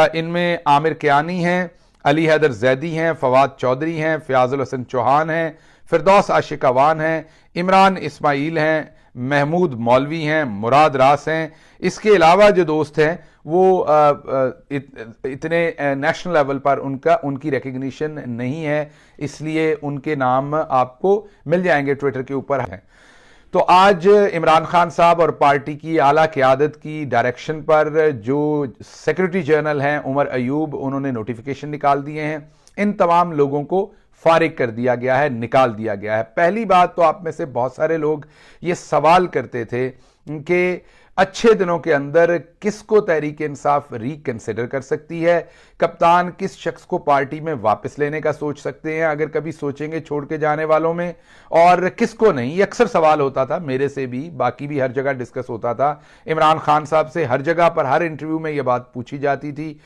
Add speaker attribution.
Speaker 1: इनमें आमिर कियानी हैं, अली हैदर जैदी हैं, फवाद चौधरी हैं, फयाजुल हसन चौहान हैं, फिरदौस आशिक अवान हैं, इमरान इस्माइल हैं, महमूद मौलवी हैं, मुराद रास हैं। इसके अलावा जो दोस्त हैं वो इतने नेशनल लेवल पर उनकी रिकग्निशन नहीं है, इसलिए उनके नाम आपको मिल जाएंगे ट्विटर के ऊपर हैं। तो आज इमरान खान साहब और पार्टी की आला क़यादत की डायरेक्शन पर जो सेक्रेटरी जनरल हैं उमर अयूब, उन्होंने नोटिफिकेशन निकाल दिए हैं। इन तमाम लोगों को फारिग कर दिया गया है, निकाल दिया गया है। पहली बात तो आप में से बहुत सारे लोग ये सवाल करते थे कि अच्छे दिनों के अंदर किसको तहरीक इंसाफ रिकंसिडर कर सकती है, कप्तान किस शख्स को पार्टी में वापस लेने का सोच सकते हैं अगर कभी सोचेंगे छोड़ के जाने वालों में, और किसको नहीं। ये अक्सर सवाल होता था मेरे से भी, बाकी भी हर जगह डिस्कस होता था। इमरान खान साहब से हर जगह पर हर इंटरव्यू में यह बात पूछी जाती थी